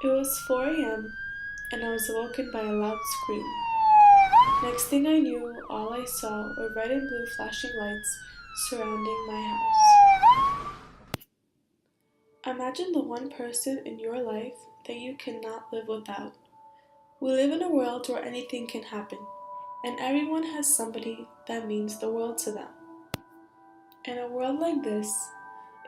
It was 4 a.m., and I was awoken by a loud scream. Next thing I knew, all I saw were red and blue flashing lights surrounding my house. Imagine the one person in your life that you cannot live without. We live in a world where anything can happen, and everyone has somebody that means the world to them. In a world like this,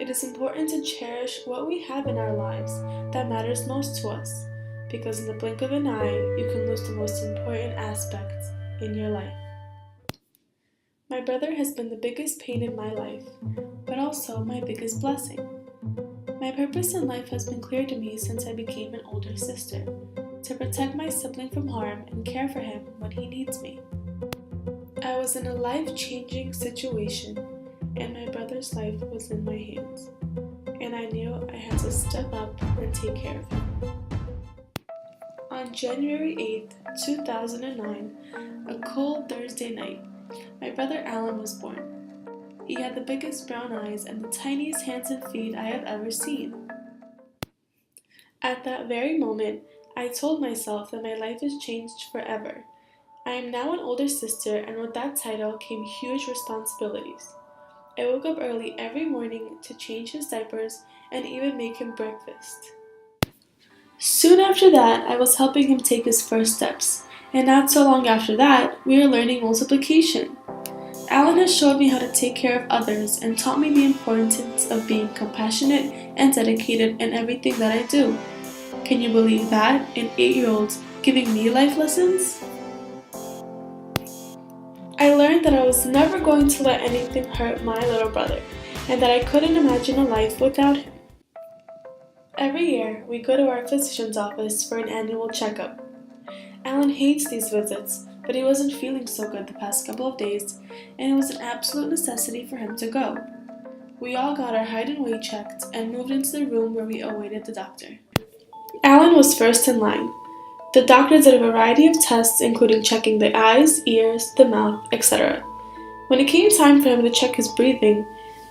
it is important to cherish what we have in our lives that matters most to us, because in the blink of an eye, you can lose the most important aspect in your life. My brother has been the biggest pain in my life, but also my biggest blessing. My purpose in life has been clear to me since I became an older sister, to protect my sibling from harm and care for him when he needs me. I was in a life-changing situation, and my brother's life was in my hands, and I knew I had to step up and take care of him. On January 8th, 2009, a cold Thursday night, my brother Alan was born. He had the biggest brown eyes and the tiniest hands and feet I have ever seen. At that very moment, I told myself that my life has changed forever. I am now an older sister, and with that title came huge responsibilities. I woke up early every morning to change his diapers and even make him breakfast. Soon after that, I was helping him take his first steps, and not so long after that, we were learning multiplication. Alan has showed me how to take care of others and taught me the importance of being compassionate and dedicated in everything that I do. Can you believe that? An 8-year-old giving me life lessons? I learned that I was never going to let anything hurt my little brother, and that I couldn't imagine a life without him. Every year, we go to our physician's office for an annual checkup. Alan hates these visits, but he wasn't feeling so good the past couple of days, and it was an absolute necessity for him to go. We all got our height and weight checked and moved into the room where we awaited the doctor. Alan was first in line. The doctor did a variety of tests, including checking the eyes, ears, the mouth, etc. When it came time for him to check his breathing,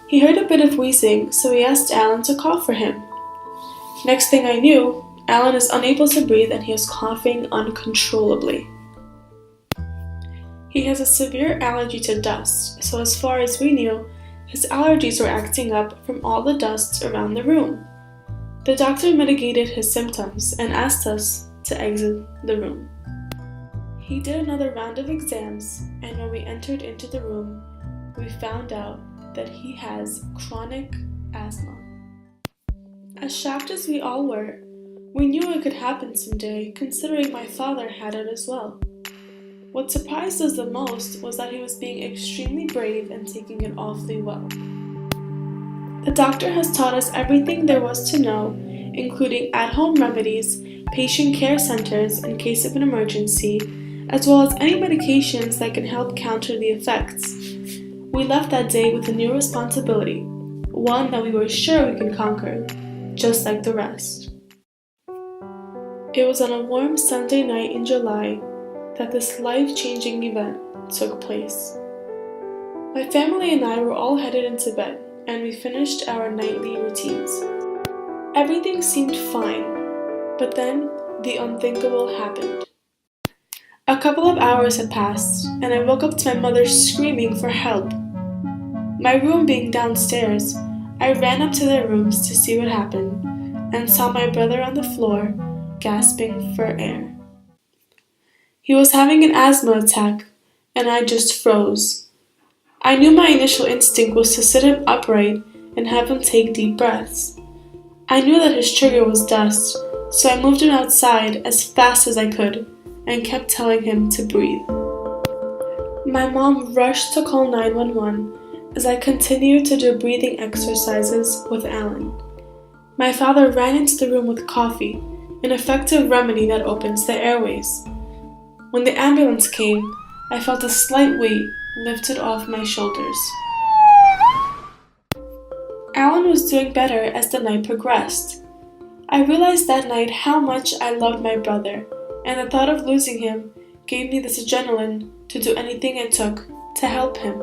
he heard a bit of wheezing, so he asked Alan to cough for him. Next thing I knew, Alan is unable to breathe and he is coughing uncontrollably. He has a severe allergy to dust, so as far as we knew, his allergies were acting up from all the dust around the room. The doctor mitigated his symptoms and asked us to exit the room. He did another round of exams, and when we entered into the room, we found out that he has chronic asthma. As shocked as we all were, we knew it could happen someday, considering my father had it as well. What surprised us the most was that he was being extremely brave and taking it awfully well. The doctor has taught us everything there was to know, including at-home remedies, patient care centers in case of an emergency, as well as any medications that can help counter the effects. We left that day with a new responsibility, one that we were sure we could conquer, just like the rest. It was on a warm Sunday night in July that this life-changing event took place. My family and I were all headed into bed, and we finished our nightly routines. Everything seemed fine, but then the unthinkable happened. A couple of hours had passed, and I woke up to my mother screaming for help. My room being downstairs, I ran up to their rooms to see what happened, and saw my brother on the floor, gasping for air. He was having an asthma attack, and I just froze. I knew my initial instinct was to sit him upright and have him take deep breaths. I knew that his trigger was dust, so I moved him outside as fast as I could and kept telling him to breathe. My mom rushed to call 911 as I continued to do breathing exercises with Alan. My father ran into the room with coffee, an effective remedy that opens the airways. When the ambulance came, I felt a slight weight lifted off my shoulders. Alan was doing better as the night progressed. I realized that night how much I loved my brother, and the thought of losing him gave me this adrenaline to do anything it took to help him.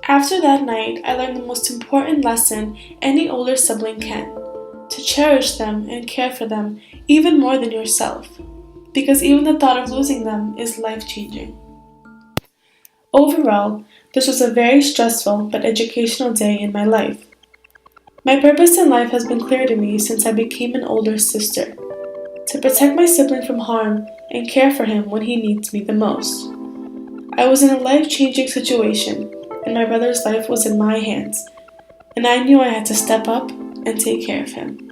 After that night, I learned the most important lesson any older sibling can. to cherish them and care for them even more than yourself, because even the thought of losing them is life-changing. Overall, this was a very stressful but educational day in my life. My purpose in life has been clear to me since I became an older sister: to protect my sibling from harm and care for him when he needs me the most. I was in a life-changing situation, and my brother's life was in my hands, and I knew I had to step up and take care of him.